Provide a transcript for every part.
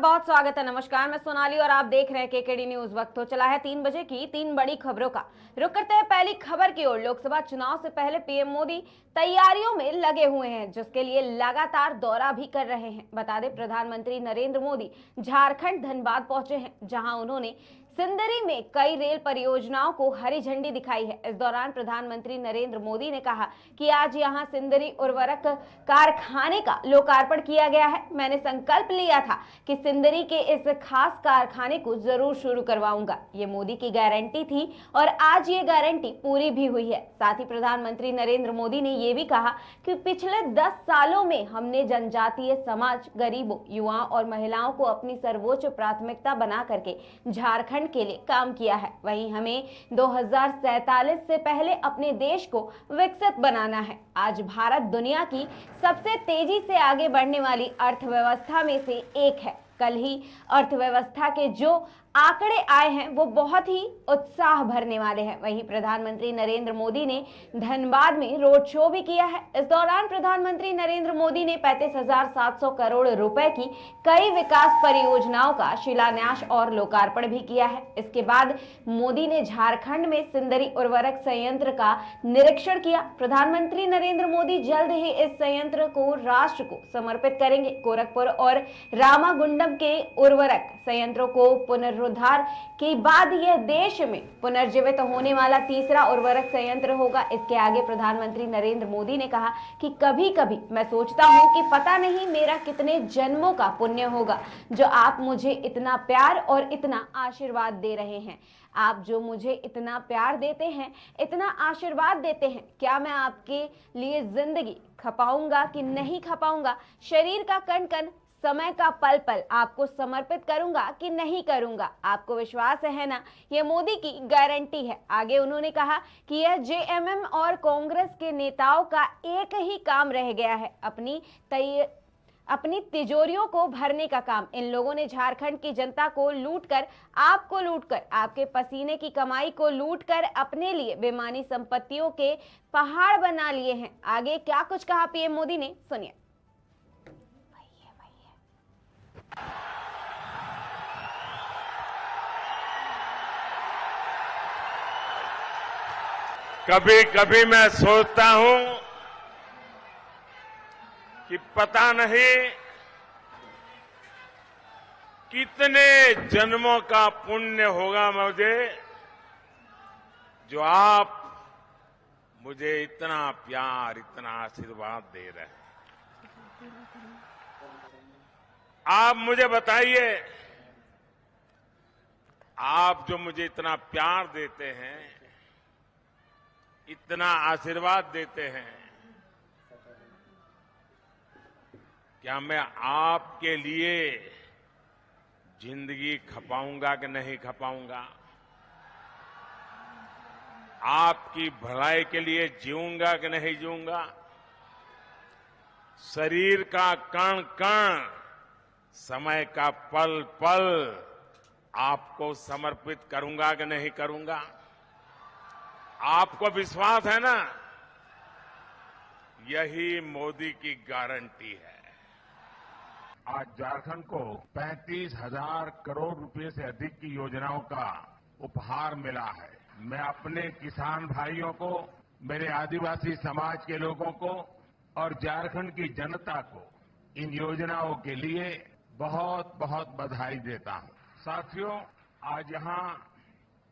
बहुत स्वागत है। नमस्कार, मैं सोनाली और आप देख रहे हैं केकेडी न्यूज। वक्त हो चला है 3 बजे की 3 बड़ी खबरों का। रुक करते हैं पहली खबर की ओर। लोकसभा चुनाव से पहले पीएम मोदी तैयारियों में लगे हुए हैं, जिसके लिए लगातार दौरा भी कर रहे हैं। बता दें, प्रधानमंत्री नरेंद्र मोदी झारखंड धनबाद पहुंचे हैं, जहां उन्होंने सिंदरी में कई रेल परियोजनाओं को हरी झंडी दिखाई है। इस दौरान प्रधानमंत्री नरेंद्र मोदी ने कहा कि आज यहां सिंदरी उर्वरक कारखाने का लोकार्पण किया गया है। मैंने संकल्प लिया था कि सिंदरी के इस खास कारखाने को जरूर शुरू करवाऊंगा। ये मोदी की गारंटी थी और आज ये गारंटी पूरी भी हुई है। साथ ही प्रधानमंत्री नरेंद्र मोदी ने ये भी कहा कि पिछले 10 सालों में हमने जनजातीय समाज, गरीबों, युवाओं और महिलाओं को अपनी सर्वोच्च प्राथमिकता बना करके झारखंड के लिए काम किया है। वहीं हमें 2047 से पहले अपने देश को विकसित बनाना है। आज भारत दुनिया की सबसे तेजी से आगे बढ़ने वाली अर्थव्यवस्था में से एक है। कल ही अर्थव्यवस्था के जो आंकड़े आए हैं वो बहुत ही उत्साह भरने वाले हैं। वहीं प्रधानमंत्री नरेंद्र मोदी ने धनबाद में रोड शो भी किया है। इस दौरान प्रधानमंत्री नरेंद्र मोदी ने 35,700 करोड़ रुपए की कई विकास परियोजनाओं का शिलान्यास और लोकार्पण भी किया है। इसके बाद मोदी ने झारखंड में सिंदरी उर्वरक संयंत्र का निरीक्षण किया। प्रधानमंत्री नरेंद्र मोदी जल्द ही इस संयंत्र को राष्ट्र को समर्पित करेंगे। गोरखपुर और रामागुंडम के उर्वरक संयंत्रों को पुनरुद्धार के बाद यह देश में पुनर्जीवित होने वाला तीसरा उर्वरक संयंत्र होगा। इसके आगे प्रधानमंत्री नरेंद्र मोदी ने कहा कि कभी कभी मैं सोचता हूं कि पता नहीं मेरा कितने जन्मों का पुण्य होगा जो आप मुझे इतना प्यार और इतना आशीर्वाद दे रहे हैं। आप जो मुझे इतना प्यार देते हैं, इतना आशीर्वाद देते हैं, क्या मैं आपके लिए जिंदगी खपाऊंगा कि नहीं खपाऊंगा? शरीर का कण कण, समय का पल पल आपको समर्पित करूंगा कि नहीं करूंगा? आपको विश्वास है ना? ये मोदी की गारंटी है। आगे उन्होंने कहा कि यह जेएमएम और कांग्रेस के नेताओं का एक ही काम रह गया है, अपनी तिजोरियों को भरने का काम। इन लोगों ने झारखंड की जनता को लूटकर, आपको लूटकर, आपके पसीने की कमाई को लूटकर अपने लिए बेमानी संपत्तियों के पहाड़ बना लिए हैं। आगे क्या कुछ कहा पीएम मोदी ने, सुनिए। कभी कभी मैं सोचता हूं कि पता नहीं कितने जन्मों का पुण्य होगा मुझे, जो आप मुझे इतना प्यार, इतना आशीर्वाद दे रहे हैं। आप मुझे बताइए, आप जो मुझे इतना प्यार देते हैं, इतना आशीर्वाद देते हैं, क्या मैं आपके लिए जिंदगी खपाऊंगा कि नहीं खपाऊंगा? आपकी भलाई के लिए जीऊंगा कि नहीं जीऊंगा? शरीर का कण कण, समय का पल पल आपको समर्पित करूंगा कि नहीं करूंगा? आपको विश्वास है ना? यही मोदी की गारंटी है। आज झारखंड को 35,000 करोड़ रुपए से अधिक की योजनाओं का उपहार मिला है। मैं अपने किसान भाइयों को, मेरे आदिवासी समाज के लोगों को और झारखंड की जनता को इन योजनाओं के लिए बहुत बहुत बधाई देता हूं। साथियों, आज यहां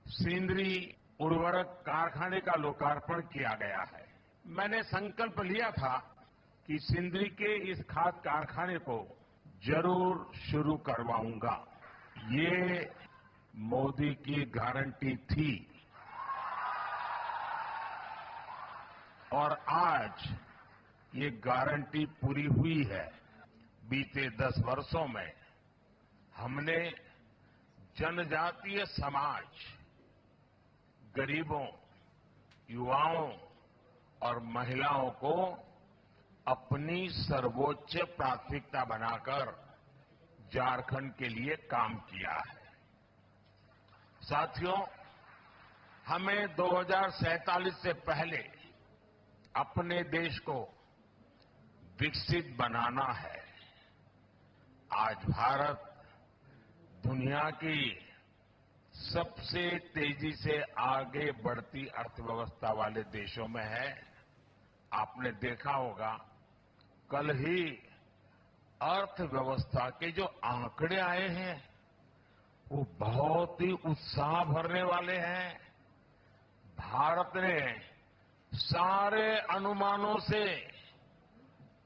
सिंदरी उर्वरक कारखाने का लोकार्पण किया गया है। मैंने संकल्प लिया था कि सिंदरी के इस खाद कारखाने को जरूर शुरू करवाऊंगा। ये मोदी की गारंटी थी और आज ये गारंटी पूरी हुई है। बीते 10 वर्षों में हमने जनजातीय समाज, गरीबों, युवाओं और महिलाओं को अपनी सर्वोच्च प्राथमिकता बनाकर झारखंड के लिए काम किया है। साथियों, हमें 2047 से पहले अपने देश को विकसित बनाना है। आज भारत दुनिया की सबसे तेजी से आगे बढ़ती अर्थव्यवस्था वाले देशों में है। आपने देखा होगा कल ही अर्थव्यवस्था के जो आंकड़े आए हैं वो बहुत ही उत्साह भरने वाले हैं। भारत ने सारे अनुमानों से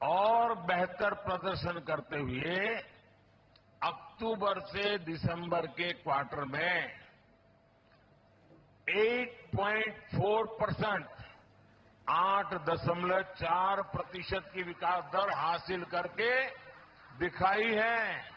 और बेहतर प्रदर्शन करते हुए अक्टूबर से दिसंबर के क्वार्टर में 8.4%, 8.4% की विकास दर हासिल करके दिखाई है।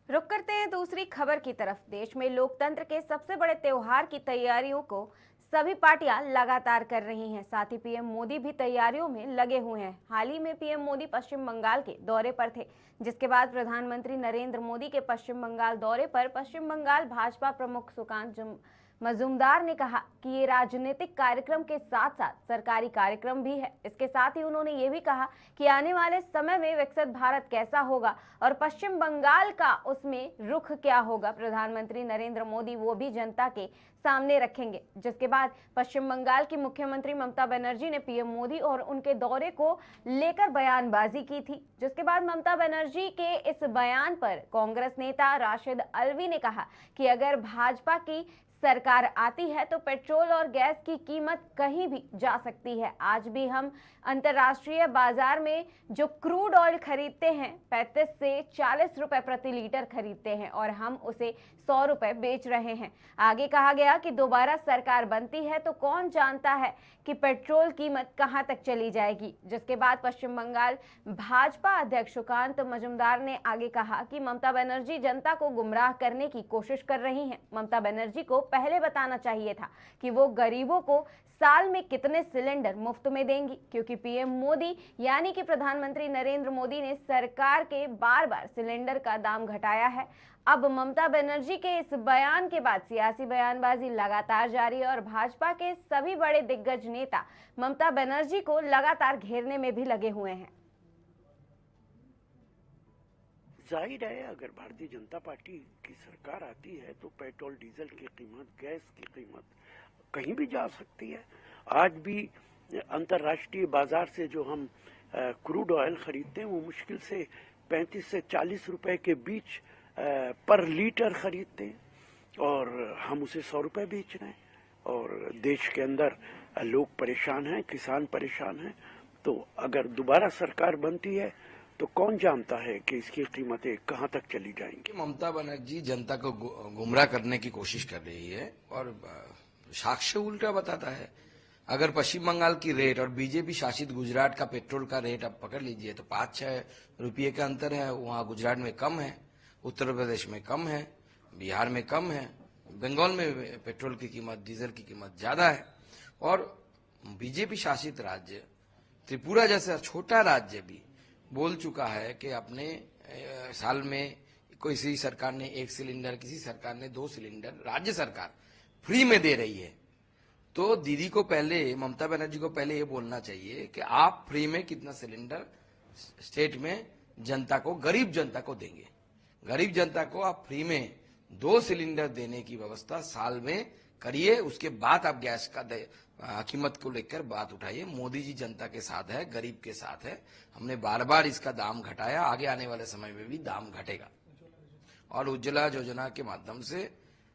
रुक करते हैं दूसरी खबर की तरफ। देश में लोकतंत्र के सबसे बड़े त्योहार की तैयारियों को सभी पार्टियां लगातार कर रही हैं। साथ ही पीएम मोदी भी तैयारियों में लगे हुए हैं। हाल ही में पीएम मोदी पश्चिम बंगाल के दौरे पर थे, जिसके बाद प्रधानमंत्री नरेंद्र मोदी के पश्चिम बंगाल दौरे पर पश्चिम बंगाल भाजपा प्रमुख सुकांत मजूमदार ने कहा कि ये राजनीतिक कार्यक्रम के साथ साथ सरकारी कार्यक्रम भी है। इसके साथ ही उन्होंने ये भी कहा कि आने वाले समय में विकसित भारत कैसा होगा और पश्चिम बंगाल का उसमें रुख क्या होगा, प्रधानमंत्री नरेंद्र मोदी वो भी जनता के सामने रखेंगे। जिसके बाद पश्चिम बंगाल की मुख्यमंत्री ममता बनर्जी ने पीएम मोदी और उनके दौरे को लेकर बयानबाजी की थी। जिसके बाद ममता बनर्जी के इस बयान पर कांग्रेस नेता राशिद अल्वी ने कहा कि अगर भाजपा की सरकार आती है तो पेट्रोल और गैस की कीमत कहीं भी जा सकती है। आज भी हम अंतर्राष्ट्रीय बाजार में जो क्रूड ऑयल खरीदते हैं 35 से 40 रुपए प्रति लीटर खरीदते हैं और हम उसे 100 रुपए बेच रहे हैं। आगे कहा गया कि दोबारा सरकार बनती है तो कौन जानता है कि पेट्रोल कीमत कहां तक चली जाएगी। जिसके बाद पश्चिम बंगाल भाजपा अध्यक्ष सुकांत मजूमदार ने आगे कहा कि ममता बनर्जी जनता को गुमराह करने की कोशिश कर रही हैं। ममता बनर्जी को पहले बताना चाहिए था कि वो गरीबों को साल में कितने सिलेंडर मुफ्त में देंगी, क्योंकि पीएम मोदी यानी कि प्रधानमंत्री नरेंद्र मोदी ने सरकार के बार बार सिलेंडर का दाम घटाया है। अब ममता बनर्जी के इस बयान के बाद सियासी बयानबाजी लगातार जारी है और भाजपा के सभी बड़े दिग्गज नेता ममता बनर्जी को लगातार घेरने में भी लगे हुए हैं। जाहिर है अगर भारतीय जनता पार्टी की सरकार आती है तो पेट्रोल डीजल की कीमत, गैस की कीमत कहीं भी जा सकती है। आज भी अंतर्राष्ट्रीय बाजार से जो हम क्रूड ऑयल खरीदते हैं वो मुश्किल से 35 से 40 रुपए के बीच पर लीटर खरीदते हैं और हम उसे 100 रुपए बेच रहे हैं। और देश के अंदर लोग परेशान हैं, किसान परेशान हैं। तो अगर दोबारा सरकार बनती है तो कौन जानता है कि इसकी कीमतें कहां तक चली जाएंगी। ममता बनर्जी जनता को गुमराह करने की कोशिश कर रही है और साक्ष्य उल्टा बताता है। अगर पश्चिम बंगाल की रेट और बीजेपी शासित गुजरात का पेट्रोल का रेट आप पकड़ लीजिए तो 5-6 रुपये का अंतर है। वहां गुजरात में कम है, उत्तर प्रदेश में कम है, बिहार में कम है, बंगाल में पेट्रोल की कीमत, डीजल की कीमत ज्यादा है। और बीजेपी शासित राज्य त्रिपुरा जैसा छोटा राज्य भी बोल चुका है कि अपने साल में किसी सरकार ने 1 सिलेंडर, किसी सरकार ने 2 सिलेंडर, राज्य सरकार फ्री में दे रही है। तो दीदी को पहले, ममता बनर्जी को पहले ये बोलना चाहिए कि आप फ्री में कितना सिलेंडर स्टेट में जनता को, गरीब जनता को देंगे। गरीब जनता को आप फ्री में 2 सिलेंडर देने की व्यवस्था साल में करिए, उसके बाद आप गैस का कीमत को लेकर बात उठाइए। मोदी जी जनता के साथ है, गरीब के साथ है। हमने बार बार इसका दाम घटाया, आगे आने वाले समय में भी दाम घटेगा। और उज्ज्वला योजना के माध्यम से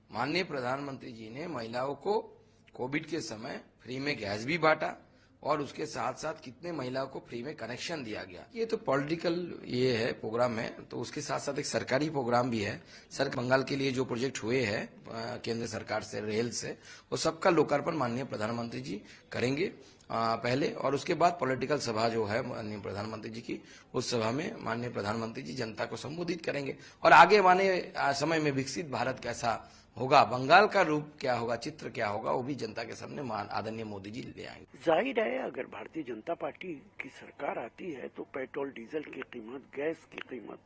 माननीय प्रधानमंत्री जी ने महिलाओं को कोविड के समय फ्री में गैस भी बांटा और उसके साथ साथ कितने महिलाओं को फ्री में कनेक्शन दिया गया। ये तो पॉलिटिकल ये है, प्रोग्राम है, तो उसके साथ साथ एक सरकारी प्रोग्राम भी है। सर बंगाल के लिए जो प्रोजेक्ट हुए हैं केंद्र सरकार से, रेल से, वो सबका लोकार्पण माननीय प्रधानमंत्री जी करेंगे पहले, और उसके बाद पॉलिटिकल सभा जो है माननीय प्रधानमंत्री जी की, उस सभा में माननीय प्रधानमंत्री जी जनता को संबोधित करेंगे। और आगे आने समय में विकसित भारत कैसा होगा, बंगाल का रूप क्या होगा, चित्र क्या होगा, वो भी जनता के सामने आदरणीय मोदी जी ले आएंगे। जाहिर है अगर भारतीय जनता पार्टी की सरकार आती है तो पेट्रोल डीजल की कीमत, गैस की कीमत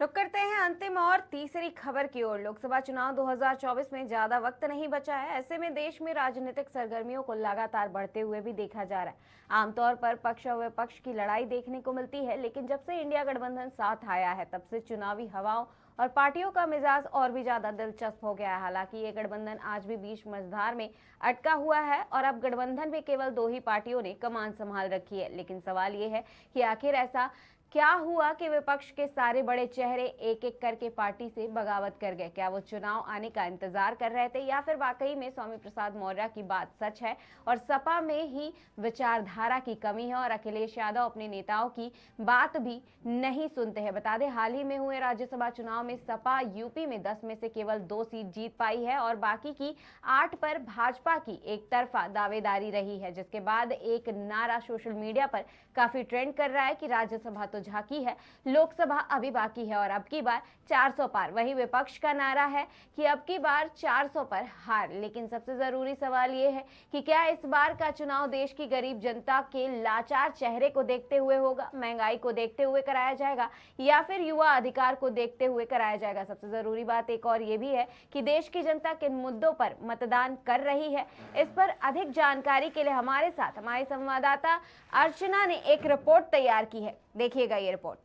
रुक करते हैं अंतिम और तीसरी खबर की ओर। लोकसभा चुनाव 2024 में ज्यादा वक्त नहीं बचा है। ऐसे में देश में राजनीतिक सरगर्मियों को लगातार बढ़ते हुए भी देखा जा रहा है। आमतौर पर पक्ष और विपक्ष की लड़ाई देखने को मिलती है, लेकिन जब से इंडिया गठबंधन साथ आया है तब से चुनावी हवाओं और पार्टियों का मिजाज और भी ज्यादा दिलचस्प हो गया है। हालांकि ये गठबंधन आज भी बीच मझधार में अटका हुआ है और अब गठबंधन में केवल 2 ही पार्टियों ने कमान संभाल रखी है। लेकिन सवाल ये है कि आखिर ऐसा क्या हुआ कि विपक्ष के सारे बड़े चेहरे एक एक करके पार्टी से बगावत कर गए? क्या वो चुनाव आने का इंतजार कर रहे थे या फिर वाकई में स्वामी प्रसाद मौर्य की बात सच है और सपा में ही विचारधारा की कमी है और अखिलेश यादव अपने नेताओं की बात भी नहीं सुनते हैं? बता दें, हाल ही में हुए राज्यसभा चुनाव में सपा यूपी में 10 में से केवल 2 सीट जीत पाई है और बाकी की 8 पर भाजपा की एक तरफा दावेदारी रही है, जिसके बाद एक नारा सोशल मीडिया पर काफी ट्रेंड कर रहा है कि राज्यसभा तो झांकी है, लोकसभा अभी बाकी है और अब की बार 400 पार। वही विपक्ष का नारा है कि अब की बार 400 पर हार। लेकिन सबसे जरूरी सवाल ये है कि क्या इस बार का चुनाव देश की गरीब जनता के लाचार चेहरे को देखते हुए होगा, महंगाई को देखते हुए कराया जाएगा या फिर युवा अधिकार को देखते हुए कराया जाएगा? सबसे जरूरी बात एक और ये भी है कि देश की जनता किन मुद्दों पर मतदान कर रही है। इस पर अधिक जानकारी के लिए हमारे साथ हमारी संवाददाता अर्चना ने एक रिपोर्ट तैयार की है। देखिएगा ये रिपोर्ट।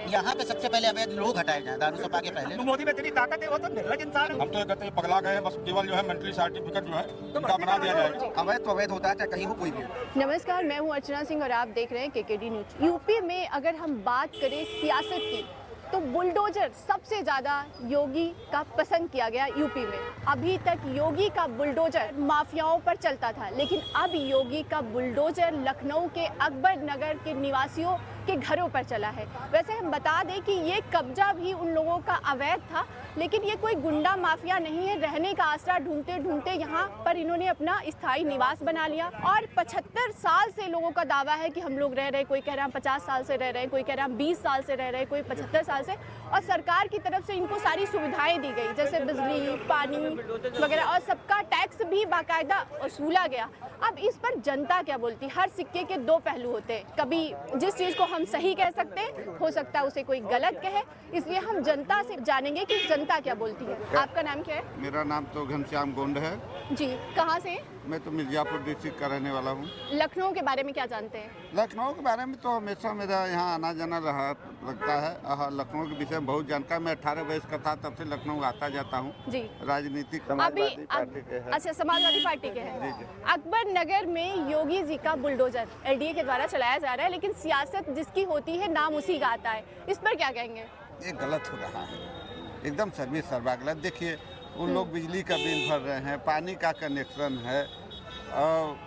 यहाँ पे सबसे पहले अवैध लोग हटाए जाए दारू सपा के पहले। मोदी में इतनी ताकत है, वो तो निर्लज इंसान है। हम तो ये कहते हैं पगला गए हैं, बस केवल जो है मेंटली सर्टिफिकेट जो है उनका बना दिया जाए। अवैध तो अवैध होता है, चाहे कहीं हो कोई भी। नमस्कार, मैं हूँ अर्चना सिंह और आप देख रहे हैं केकेडी न्यूज। यूपी में अगर हम बात करें सियासत की तो बुलडोजर सबसे ज्यादा योगी का पसंद किया गया यूपी में। अभी तक योगी का बुलडोजर माफियाओं पर चलता था, लेकिन अब योगी का बुलडोजर लखनऊ के अकबर नगर के निवासियों के घरों पर चला है। वैसे हम बता दें कि ये कब्जा भी उन लोगों का अवैध था, लेकिन ये कोई गुंडा माफिया नहीं है। रहने का आसरा ढूंढते ढूंढते यहाँ पर इन्होंने अपना स्थायी निवास बना लिया और 75 साल से लोगों का दावा है कि हम लोग रह रहे। कोई कह रहा है 50 साल से रह रहे हैं, कोई कह रहा है 20 साल से रह रहे हैं, कोई 75 साल से। और सरकार की तरफ से इनको सारी सुविधाएं दी गई, जैसे बिजली, पानी वगैरह, और सबका टैक्स भी बाकायदा वसूला गया। अब इस पर जनता क्या बोलती? हर सिक्के के 2 पहलू होते हैं। कभी जिस चीज को हम सही कह सकते हैं, हो सकता है उसे कोई गलत कहे, इसलिए हम जनता से जानेंगे कि जनता क्या बोलती है। आपका नाम क्या है? मेरा नाम तो घनश्याम गोंड है जी। कहाँ से? मैं तो मिर्जापुर डिस्ट्रिक्ट का रहने वाला हूँ। लखनऊ के बारे में क्या जानते हैं? लखनऊ के बारे में तो हमेशा मेरा यहाँ आना जाना रहा लगता है। लखनऊ के विषय में बहुत जानकार। मैं 18 वर्ष का था तब से लखनऊ आता जाता हूँ जी। राजनीतिक समाजवादी पार्टी के है। अच्छा, समाजवादी पार्टी के हैं। जी। अकबर नगर में योगी जी का बुलडोजर एलडीए के द्वारा चलाया जा रहा है, लेकिन सियासत जिसकी होती है नाम उसी का आता है। इस पर क्या कहेंगे? ये गलत हो रहा है, एकदम सर्विस सर्वा गलत। देखिए, उन लोग बिजली का बिल भर रहे हैं, पानी का कनेक्शन है, और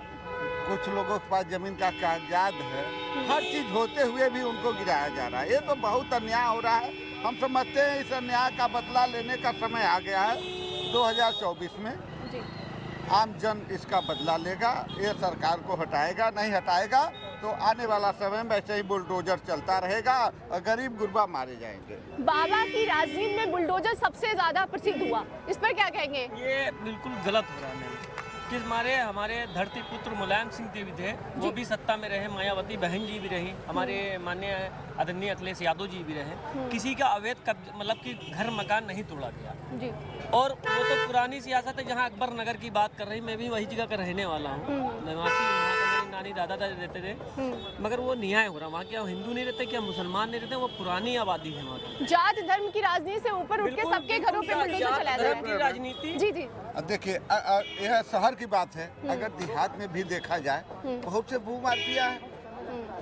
कुछ लोगों के पास जमीन का कागजात है। हर चीज होते हुए भी उनको गिराया जा रहा है। ये तो बहुत अन्याय हो रहा है। हम समझते हैं इस अन्याय का बदला लेने का समय आ गया है। 2024 में आम जन इसका बदला लेगा। ये सरकार को हटाएगा, नहीं हटाएगा तो आने वाला समय में ऐसे ही बुलडोजर चलता रहेगा और गरीब गुरबा मारे जाएंगे। बाबा की राजनीति में बुलडोजर सबसे ज्यादा प्रसिद्ध हुआ, इस पर क्या कहेंगे? ये बिल्कुल गलत हो रहा है। किस मारे हमारे धरती पुत्र मुलायम सिंह जी भी थे, वो भी सत्ता में रहे, मायावती बहन जी भी रही, हमारे माननीय आदरणीय अखिलेश यादव जी भी रहे। किसी का अवैध मतलब कि घर मकान नहीं तोड़ा गया जी। और वो तो पुरानी सियासत है। जहाँ अकबर नगर की बात कर रही, मैं भी वही जगह का रहने वाला हूँ, निवासी वहाँ का। मेरी नानी दादा रहते थे, मगर वो न्याय हो रहा। वहाँ क्या हिंदू नहीं रहते, क्या मुसलमान नहीं रहते, वो पुरानी आबादी है वहाँ की। जात धर्म की राजनीति से ऊपर उठ के सबके घरों पे बुलडोजर चलाया जा रहा है। राजनीति जी। अब देखिए, यह शहर की बात है। अगर देहात में भी देखा जाए, बहुत से भूमाफिया है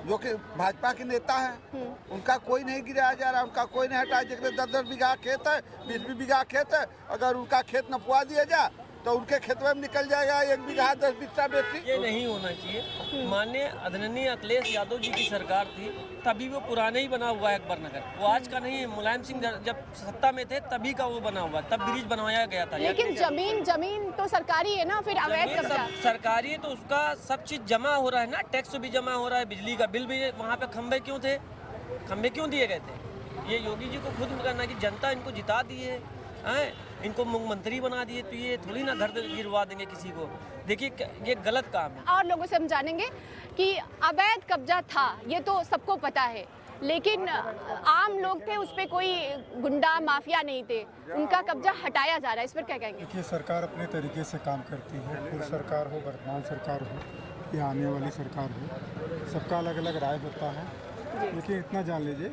जो कि भाजपा के नेता हैं, उनका कोई नहीं गिराया जा रहा, उनका कोई नहीं हटाया। जिसमें 10-10 बीघा खेत है, 20 बीघा खेत है, अगर उनका खेत नपवा दिया जाए तो उनके खेत में निकल जाएगा 1 बीघा 10 बिस्सा बेची। ये नहीं होना चाहिए। माननीय आदरणीय अखिलेश यादव जी की सरकार थी, तभी वो पुराने ही बना हुआ है अकबर नगर, वो आज का नहीं है। मुलायम सिंह जब सत्ता में थे तभी का वो बना हुआ, तब ब्रिज बनवाया गया था। लेकिन जमीन तो सरकारी है ना, फिर अवैध कब्जा सरकारी है तो उसका सब चीज जमा हो रहा है ना, टैक्स भी जमा हो रहा है, बिजली का बिल भी। वहाँ पे खंबे क्यों थे? खंबे क्यों दिए गए थे? ये योगी जी को खुद करना कि जनता इनको जिता दी है। हैं, इनको मुख्यमंत्री बना दिए तो ये थोड़ी ना घर गिरवा देंगे किसी को। देखिए ये गलत काम है। और लोगों से हम जानेंगे कि अवैध कब्जा था ये तो सबको पता है, लेकिन आम लोग थे, उस पर कोई गुंडा माफिया नहीं थे, उनका कब्जा हटाया जा रहा है, इस पर क्या कहेंगे? देखिए सरकार अपने तरीके से काम करती है, पूर्व सरकार हो, वर्तमान सरकार हो या आने वाली सरकार हो, सबका अलग अलग राय होता है। देखिए इतना जान लीजिए,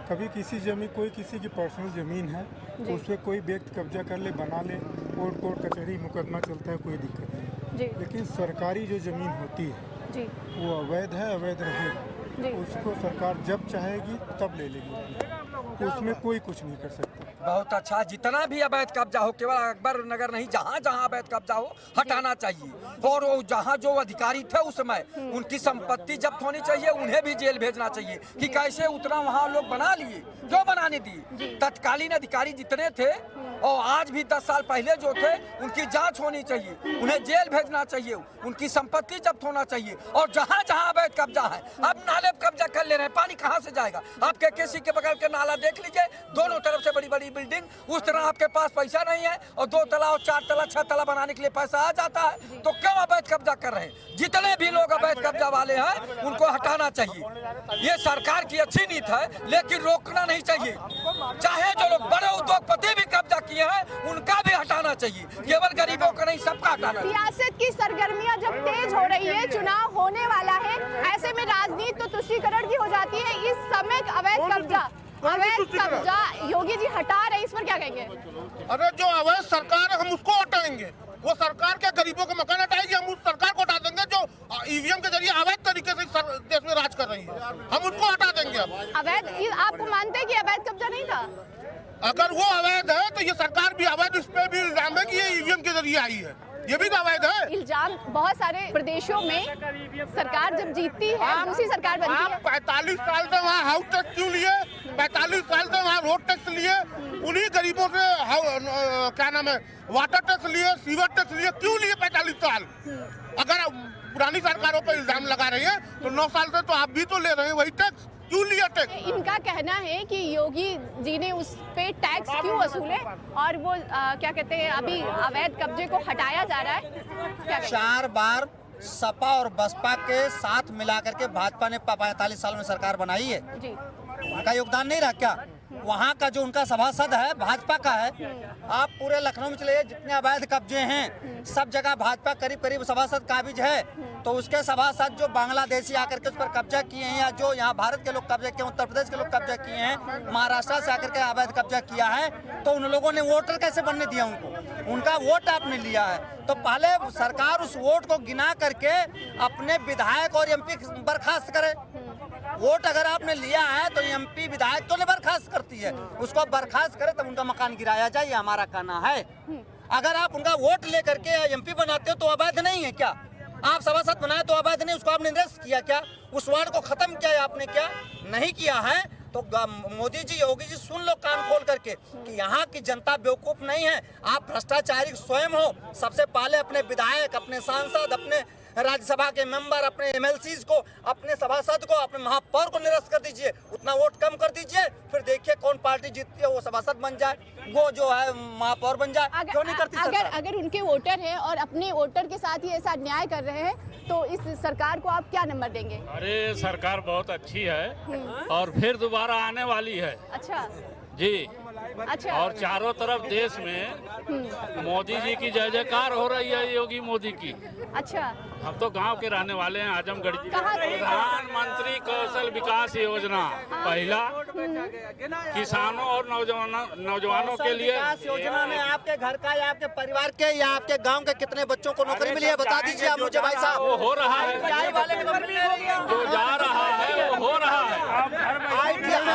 कभी किसी जमीन, कोई किसी की पर्सनल ज़मीन है तो उस पर कोई व्यक्ति कब्जा कर ले, बना ले, कोर्ट कचहरी मुकदमा चलता है, कोई दिक्कत नहीं। लेकिन सरकारी जो ज़मीन होती है वो अवैध है, अवैध रहेगी, उसको सरकार जब चाहेगी तब ले लेगी, उसमें कोई कुछ नहीं कर सकता। बहुत अच्छा, जितना भी अवैध कब्जा हो, केवल अकबर नगर नहीं, जहाँ जहाँ अवैध कब्जा हो हटाना चाहिए। और वो जहाँ जो अधिकारी थे उस समय उनकी संपत्ति जब्त होनी चाहिए, उन्हें भी जेल भेजना चाहिए कि कैसे उतना वहाँ लोग बना लिए, क्यों बनाने दिए। तत्कालीन अधिकारी जितने थे और आज भी 10 साल पहले जो थे, उनकी जांच होनी चाहिए, उन्हें जेल भेजना चाहिए, उनकी संपत्ति जब्त होना चाहिए। और जहाँ जहाँ अवैध कब्जा है, अब नाले पर कब्जा कर ले रहे हैं, पानी कहाँ से जाएगा? आपके किसी के बगल के नाला देख लीजिए, दोनों तरफ से बड़ी बड़ी बिल्डिंग, उस तरह आपके पास पैसा नहीं है और 2 तला और 4 तला 6 तला बनाने के लिए पैसा आ जाता है, तो क्यों अवैध कब्जा कर रहे हैं? जितने भी लोग अवैध कब्जा वाले हैं उनको हटाना चाहिए। ये सरकार की अच्छी नीति है, लेकिन रोकना नहीं चाहिए। चाहे जो लोग बड़े उद्योगपति भी कब्जा किए हैं उनका भी हटाना चाहिए, केवल गरीबों का नहीं, सबका हटाना चाहिए। सियासत की सरगर्मियां जब तेज हो रही है, चुनाव होने वाला है, ऐसे में राजनीति तो तुष्टीकरण की हो जाती है। इस समय अवैध कब्जा योगी जी हटा रहे, इस पर क्या कहेंगे? अरे जो अवैध सरकार है हम उसको हटाएंगे, वो सरकार के गरीबों के मकान हटाएगी, हम उस सरकार को हटा देंगे जो ईवीएम के जरिए अवैध तरीके से देश में राज कर रही है, हम उनको हटा देंगे। अब अवैध, आपको मानते हैं कि अवैध कब्जा नहीं था? अगर वो अवैध है तो ये सरकार भी अवैध, इस पे भी इल्जाम है कि ये ईवीएम के जरिए आई है, ये भी तो अवैध है। इल्जाम बहुत सारे प्रदेशों में सरकार जब जीतती है, दूसरी सरकार बनती है। 45 साल से वहाँ हाउस टैक्स क्यों लिए? 45 साल से वहाँ रोड टैक्स लिए, उन्हीं गरीबों से क्या नाम है वाटर टैक्स लिए, सीवर टैक्स लिए, क्यों लिए 45 साल? अगर पुरानी सरकारों पर इल्जाम लगा रही है तो 9 साल से तो आप भी तो ले रहे हैं वही टैक्स, क्यों लिया टैक्स? इनका कहना है कि योगी जी ने उस पे टैक्स क्यों वसूले और वो क्या कहते हैं, अभी अवैध कब्जे को हटाया जा रहा है। 4 बार सपा और बसपा के साथ मिलाकर के भाजपा ने 45 साल में सरकार बनाई है, उनका योगदान नहीं रहा क्या? वहाँ का जो उनका सभासद है भाजपा का है। आप पूरे लखनऊ में चले, जितने अवैध कब्जे हैं सब जगह भाजपा करीब करीब सभासद काबिज है। तो उसके सभासद जो बांग्लादेशी आकर के उस पर कब्जा किए हैं, या जो यहाँ भारत के लोग कब्जा किए, उत्तर प्रदेश के लोग कब्जा किए हैं, महाराष्ट्र से आकर के अवैध कब्जा किया है, तो उन लोगों ने वोटर कैसे बनने दिया उनको? उनका वोट आपने लिया है, तो पहले सरकार उस वोट को गिना करके अपने विधायक और एमपी बर्खास्त करे। वोट अगर आपने लिया है तो एमपी विधायक तो नहीं बर्खास्त करती है, उसको बर्खास्त करे तब उनका मकान गिराया जाए, ये हमारा कहना है। अगर आप उनका वोट लेकर के एमपी बनाते हो तो अवैध नहीं है क्या? आप सभासद बनाए तो अवैध नहीं, उसको आपने निरस्त किया क्या? उस वार्ड को खत्म किया आपने क्या? नहीं किया है। तो मोदी जी, योगी जी, सुन लो कान खोल करके कि यहाँ की जनता बेवकूफ नहीं है, आप भ्रष्टाचारी स्वयं हो। सबसे पहले अपने विधायक, अपने सांसद, अपने राज्यसभा के मेंबर, अपने एमएलसीज को, अपने सभासद को, अपने महापौर को निरस्त कर दीजिए, उतना वोट कम कर दीजिए, फिर देखिए कौन पार्टी जीतती है, वो सभासद बन जाए, वो जो है महापौर बन जाए। क्यों नहीं करती सरकार? अगर उनके वोटर हैं और अपने वोटर के साथ ही ऐसा अन्याय कर रहे हैं तो इस सरकार को आप क्या नंबर देंगे? अरे सरकार बहुत अच्छी है और फिर दोबारा आने वाली है। अच्छा जी, अच्छा। और चारों तरफ देश में मोदी जी की जय जयकार हो रही है, योगी मोदी की। अच्छा, हम तो गांव के रहने वाले हैं, आजमगढ़ जी। कहाँ से? प्रधानमंत्री कौशल विकास योजना पहला किसानों और नौजवानों के लिए। विकास योजना में आपके घर का या आपके परिवार के या आपके गांव के कितने बच्चों को नौकरी मिली है, बता दीजिए आप मुझे भाई साहब। वो हो रहा है, जो जा रहा है वो हो रहा है।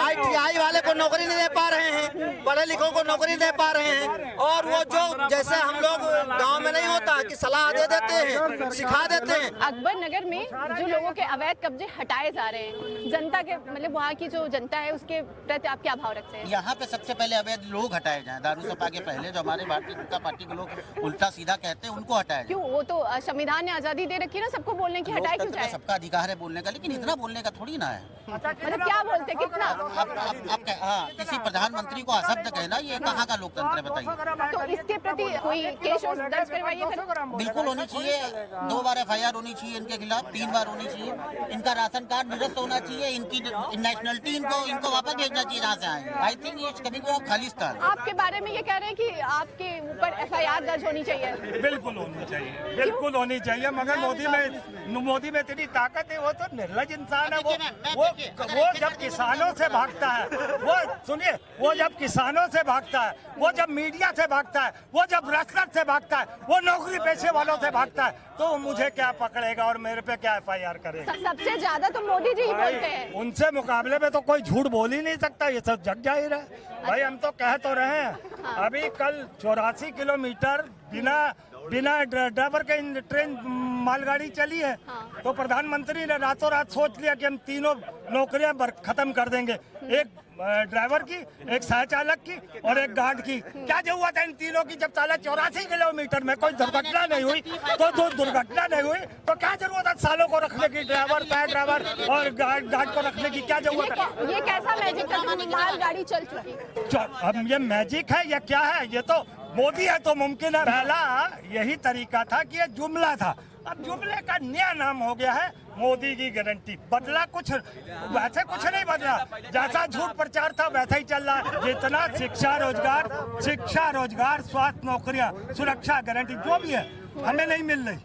ITI वाले को नौकरी नहीं दे पा रहे हैं, पढ़े लिखों को नौकरी दे पा रहे हैं, और वो जो जैसे हम लोग गांव में नहीं होता कि सलाह दे देते हैं, सिखा देते हैं। अकबर नगर में जो लोगों के अवैध कब्जे हटाए जा रहे हैं, जनता के मतलब वहाँ की जो जनता है उसके प्रति आप क्या भाव रखते हैं? यहाँ पे सबसे पहले अवैध लोग हटाए जाएं, दारू सपा के पहले जो हमारे भारतीय जनता पार्टी के लोग उल्टा सीधा कहते हैं उनको हटाया जाए। क्यों? वो तो संविधान ने आजादी दे रखी है ना सबको बोलने की, हटाए क्यों जाए? सबका अधिकार है बोलने का, लेकिन इतना बोलने का थोड़ी ना है। मतलब क्या बोलते, कितना? हाँ, किसी प्रधानमंत्री को अशब्द कहना ये कहाँ का लोकतंत्र है बताइए। तो इसके प्रति कोई केस दर्ज करवाइए फिर। बिल्कुल होनी चाहिए, 2 बार FIR होनी चाहिए इनके खिलाफ, 3 बार होनी चाहिए। इनका राशन कार्ड निरस्त होना चाहिए, इनकी नेशनलिटी इनको वापस भेजना चाहिए जहाँ से आए। आई थिंक ये कभी को खालिस्तान। आपके बारे में ये कह रहे हैं कि आपके ऊपर FIR दर्ज होनी चाहिए। बिल्कुल होनी चाहिए, बिल्कुल होनी चाहिए, मगर मोदी में इतनी ताकत है, वो तो निर्लज इंसान है। वो जब किसानों से भागता है, वो सुनिए, वो जब किसानों से भागता है, वो जब मीडिया से भागता है, वो जब रसद से भागता है, वो नौकरी पेशे वालों से भागता है, तो मुझे क्या पकड़ेगा और मेरे पे क्या FIR करेगा। सबसे ज्यादा तो मोदी जी ही बोलते हैं। उनसे मुकाबले में तो कोई झूठ बोल ही नहीं सकता, ये सब जग जाहिर है भाई। हम तो कह तो रहे हैं, अभी कल 84 किलोमीटर बिना ड्राइवर के ट्रेन मालगाड़ी चली है। तो प्रधानमंत्री ने रातों रात सोच लिया कि हम तीनों नौकरियां खत्म कर देंगे, एक ड्राइवर की, एक सह चालक की और एक गार्ड की। क्या जरूरत है इन तीनों की? जब साला 84 किलोमीटर में कोई दुर्घटना नहीं हुई, तो दुर्घटना नहीं हुई तो क्या जरूरत है सालों को रखने की, ड्राइवर, सह ड्राइवर और गार्ड को रखने की क्या जरूरत है? ये कैसा मैजिक था कि मालगाड़ी चल चुकी? अब ये मैजिक है या क्या है? ये तो मोदी है तो मुमकिन है। पहला यही तरीका था कि ये जुमला था, अब जुमले का नया नाम हो गया है मोदी की गारंटी। बदला कुछ वैसे कुछ नहीं बदला, जैसा झूठ प्रचार था वैसा ही चल रहा है। जितना शिक्षा रोजगार, स्वास्थ्य, नौकरियां, सुरक्षा गारंटी जो भी है हमें नहीं मिल रही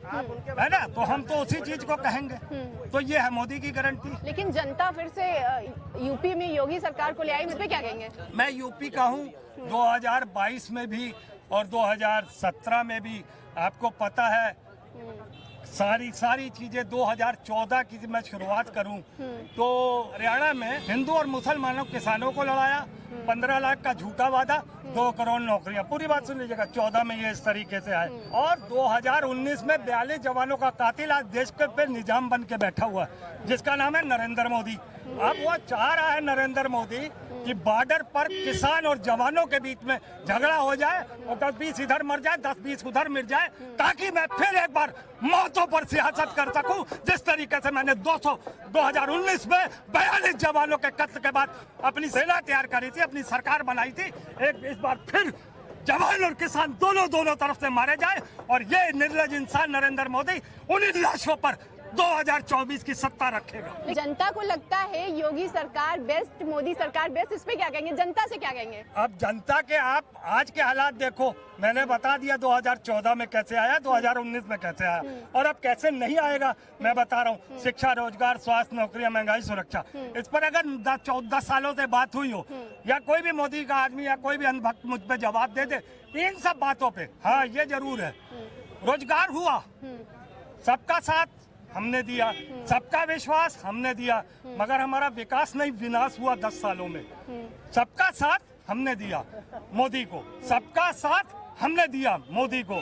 है ना, तो हम तो उसी चीज को कहेंगे। तो ये है मोदी की गारंटी। लेकिन जनता फिर से यूपी में योगी सरकार को ले आई, इस पे क्या कहेंगे? मैं यूपी का हूँ, 2022 में भी और 2017 में भी आपको पता है सारी चीजें। 2014 की मैं शुरुआत करूं तो हरियाणा में हिंदू और मुसलमानों किसानों को लड़ाया, 15 लाख का झूठा वादा, 2 करोड़ नौकरियां। पूरी बात सुन लीजिएगा, 14 में ये इस तरीके से आए और 2019 में 42 जवानों का कातिल आज देश के पे निजाम बन के बैठा हुआ है, जिसका नाम है नरेंद्र मोदी। अब वो चाह रहा है नरेंद्र मोदी कि बॉर्डर पर किसान और जवानों के बीच में झगड़ा हो जाए और 10-20 इधर मर जाए, 10-20 उधर मिल जाए, ताकि मैं फिर एक बार मौतों पर सियासत कर सकूं। जिस तरीके से मैंने 2019 में 42 जवानों के कत्ल के बाद अपनी सेना तैयार करी थी, अपनी सरकार बनाई थी, एक इस बार फिर जवान और किसान दोनों तरफ से मारे जाए और ये निर्लज इंसान नरेंद्र मोदी उन्हीं लाशों पर 2024 की सत्ता रखेगा। जनता को लगता है योगी सरकार बेस्ट, मोदी सरकार बेस्ट, इस पे क्या कहेंगे? जनता से क्या कहेंगे? अब जनता के आप आज के हालात देखो, मैंने बता दिया 2014 में कैसे आया, 2019 में कैसे आया और अब कैसे नहीं आएगा मैं बता रहा हूँ। शिक्षा, रोजगार, स्वास्थ्य, नौकरियां, महंगाई, सुरक्षा, इस पर अगर 14 सालों से बात हुई हो या कोई भी मोदी का आदमी या कोई भी अंधभक्त मुझ पे जवाब दे दे इन सब बातों पे, हाँ ये जरूर है, रोजगार हुआ, सबका साथ हमने दिया, सबका विश्वास हमने दिया, मगर हमारा विकास नहीं विनाश हुआ 10 सालों में। सबका साथ हमने दिया मोदी को, सबका साथ हमने दिया मोदी को,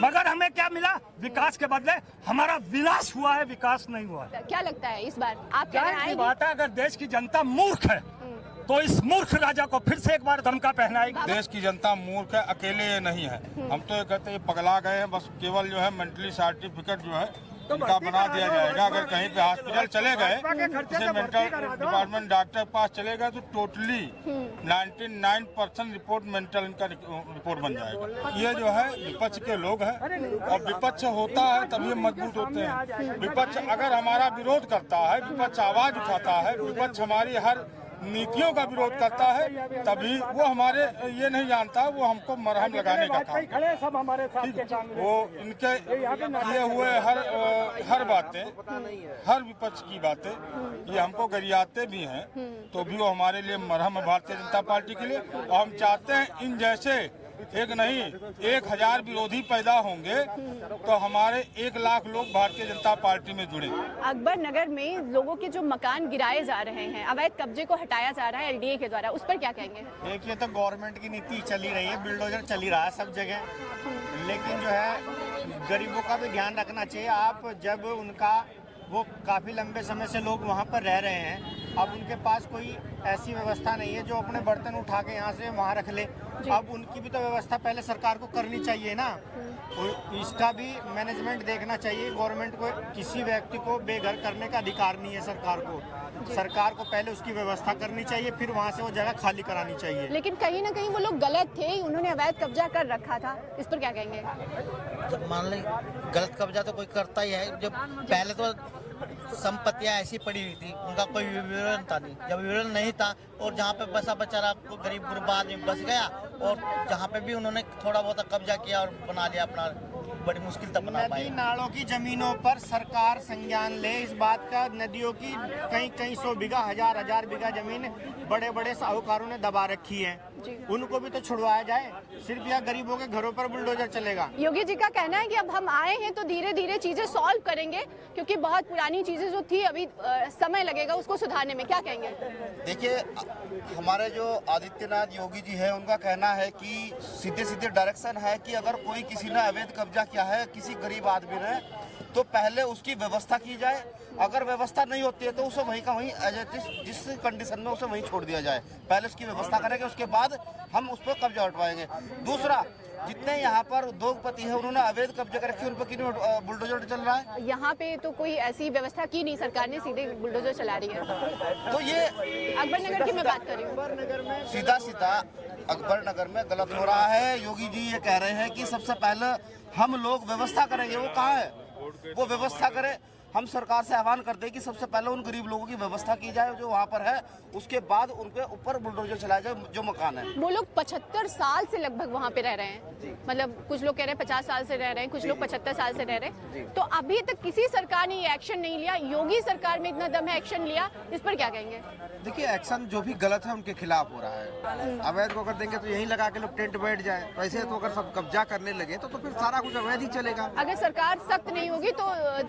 मगर हमें क्या मिला? विकास के बदले हमारा विनाश हुआ है, विकास नहीं हुआ। क्या लगता है इस बार आप क्या की बात है? अगर देश की जनता मूर्ख है तो इस मूर्ख राजा को फिर से एक बार दमका पहनाएगी। देश की जनता मूर्ख है, अकेले ये नहीं है। हम तो ये कहते हैं पगला गए हैं, बस केवल जो है मेंटली सर्टिफिकेट जो है इनका बना दिया जाएगा। अगर कहीं पे हॉस्पिटल चले गए, जैसे मेंटल डिपार्टमेंट डॉक्टर के पास चले गए तो टोटली 99% रिपोर्ट मेंटल इनका रिपोर्ट बन जाएगा। ये जो है विपक्ष के लोग हैं और विपक्ष होता है तभी मजबूत होते हैं। विपक्ष अगर हमारा विरोध करता है, विपक्ष आवाज उठाता है, विपक्ष हमारी हर नीतियों का विरोध करता है, तभी वो हमारे ये नहीं जानता वो हमको मरहम लगाने का काम। वो इनके किए हुए हर बातें, हर विपक्ष की बातें ये हमको गरियाते भी हैं, तो भी वो हमारे लिए मरहम है भारतीय जनता पार्टी के लिए। और हम चाहते हैं इन जैसे एक नहीं 1000 विरोधी पैदा होंगे तो हमारे 1 लाख लोग भारतीय जनता पार्टी में जुड़े। अकबर नगर में लोगों के जो मकान गिराए जा रहे हैं, अवैध कब्जे को हटाया जा रहा है LDA के द्वारा, उस पर क्या कहेंगे? देखिए, तो गवर्नमेंट की नीति चली रही है, बिल्डोजर चली रहा है सब जगह, लेकिन जो है गरीबों का भी ध्यान रखना चाहिए। आप जब उनका वो काफ़ी लंबे समय से लोग वहाँ पर रह रहे हैं अब उनके पास कोई ऐसी व्यवस्था नहीं है जो अपने बर्तन उठा के यहाँ से वहाँ रख ले। अब उनकी भी तो व्यवस्था पहले सरकार को करनी चाहिए ना। इसका भी मैनेजमेंट देखना चाहिए। गवर्नमेंट को किसी व्यक्ति को बेघर करने का अधिकार नहीं है सरकार को। सरकार को पहले उसकी व्यवस्था करनी चाहिए, फिर वहाँ से वो जगह खाली करानी चाहिए। लेकिन कहीं ना कहीं वो लोग गलत थे, उन्होंने अवैध कब्जा कर रखा था, इस पर क्या कहेंगे? तो मान लें गलत कब्जा तो कोई करता ही है। जब पहले तो संपत्तियां ऐसी पड़ी हुई थी, उनका कोई विवरण था नहीं। जब विवरण नहीं था और जहाँ पे बसा बेचारा गरीब गुरबा आदमी बस गया, और जहाँ पे भी उन्होंने थोड़ा बहुत कब्जा किया और बना लिया अपना, बड़ी मुश्किल तक बना पाए। नदी नालों की जमीनों पर सरकार संज्ञान ले इस बात का। नदियों की कई 100 बीघा, हजार बीघा जमीन बड़े बड़े साहूकारों ने दबा रखी है, उनको भी तो छुड़वाया जाए। सिर्फ यह गरीबों के घरों पर बुलडोजर चलेगा। योगी जी का कहना है कि अब हम आए हैं तो धीरे धीरे चीजें सॉल्व करेंगे, क्योंकि बहुत पुरानी चीजें जो थी अभी समय लगेगा उसको सुधारने में। क्या कहेंगे? देखिए, हमारे जो आदित्यनाथ योगी जी है, उनका कहना है कि सीधे सीधे डायरेक्शन है कि अगर कोई किसी ने अवैध कब्जा किया है किसी गरीब आदमी ने, तो पहले उसकी व्यवस्था की जाए। अगर व्यवस्था नहीं होती है तो उसे वहीं का वहीं जिस कंडीशन में उसे वहीं छोड़ दिया जाए। पहले उसकी व्यवस्था करेंगे, उसके बाद हम उस पर कब्जा उठवाएंगे। दूसरा, जितने यहाँ पर उद्योगपति हैं उन्होंने अवैध कब्जा कर रखे, उन पर क्यों बुलडोजर चल रहा है? यहाँ पे तो कोई ऐसी व्यवस्था की नहीं सरकार ने, सीधे बुलडोजर चला रही है। तो ये अकबर नगर की मैं बात कर रही हूँ। सीधा सीधा अकबर नगर में गलत हो रहा है। योगी जी ये कह रहे हैं कि सबसे पहले हम लोग व्यवस्था करेंगे। वो कहाँ है? वो व्यवस्था करे। हम सरकार से आह्वान करते हैं कि सबसे पहले उन गरीब लोगों की व्यवस्था की जाए जो वहाँ पर है, उसके बाद उनके ऊपर बुलडोजर चलाया जाए जो मकान है। वो लोग 75 साल से लगभग वहाँ पे रह रहे हैं। मतलब कुछ लोग कह रहे हैं 50 साल से रह रहे हैं, कुछ लोग 75 साल से रह रहे हैं। तो अभी तक किसी सरकार ने ये एक्शन नहीं लिया। योगी सरकार में इतना दम है, एक्शन लिया, इस पर क्या कहेंगे? देखिए, एक्शन जो भी गलत है उनके खिलाफ हो रहा है। अवैध को अगर देंगे तो यहीं लगा के लोग टेंट बैठ जाए। वैसे तो अगर सब कब्जा करने लगे तो फिर सारा कुछ अवैध ही चलेगा। अगर सरकार सख्त नहीं होगी तो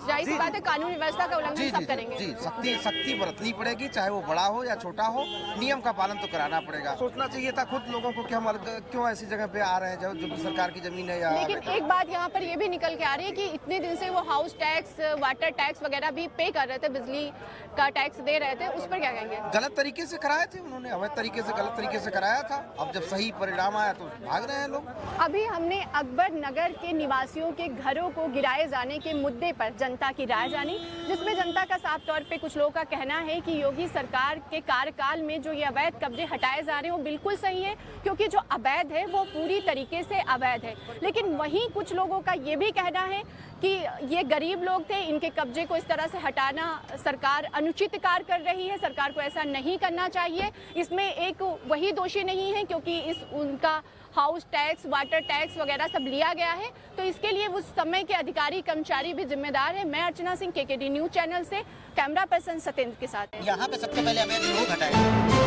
जाहिर सी बात है कानून व्यवस्था का उल्लंघन सब करेंगे। जी, सख्ती बरतनी पड़ेगी, चाहे वो बड़ा हो या छोटा हो। नियम का पालन तो कराना पड़ेगा। सोचना चाहिए था खुद लोगों को कि हम क्यों ऐसी जगह पे आ रहे हैं जो सरकार की जमीन है। लेकिन एक बात यहाँ पर ये भी निकल के आ रही है कि इतने दिन से वो हाउस टैक्स, वाटर टैक्स वगैरह भी पे कर रहे थे, बिजली का टैक्स दे रहे थे, उस पर क्या कहेंगे? गलत तरीके से कराए थे उन्होंने, अवैध तरीके से, गलत तरीके से कराया था। अब जब सही परिणाम आया तो भाग रहे हैं लोग। अभी हमने अकबर नगर के निवासियों के घरों को गिराए जाने के मुद्दे पर जनता की राय जानी, जिसमें जनता का साफ तौर पे कुछ लोगों का कहना है कि योगी सरकार के कार्यकाल में जो ये अवैध कब्जे हटाए जा रहे हैं वो बिल्कुल सही है, क्योंकि जो अवैध है वो पूरी तरीके से अवैध है। लेकिन वहीं कुछ लोगों का ये भी कहना है कि ये गरीब लोग थे, इनके कब्जे को इस तरह से हटाना सरकार अनुचित कार्य कर रही है, सरकार को ऐसा नहीं करना चाहिए। इसमें एक वही दोषी नहीं है क्योंकि उनका हाउस टैक्स, वाटर टैक्स वगैरह सब लिया गया है, तो इसके लिए उस समय के अधिकारी कर्मचारी भी जिम्मेदार है। मैं Archana Singh, KKD news channel से, कैमरा पर्सन सत्येंद्र के साथ। यहाँ पे सबसे पहले अवैध लोग हटाए।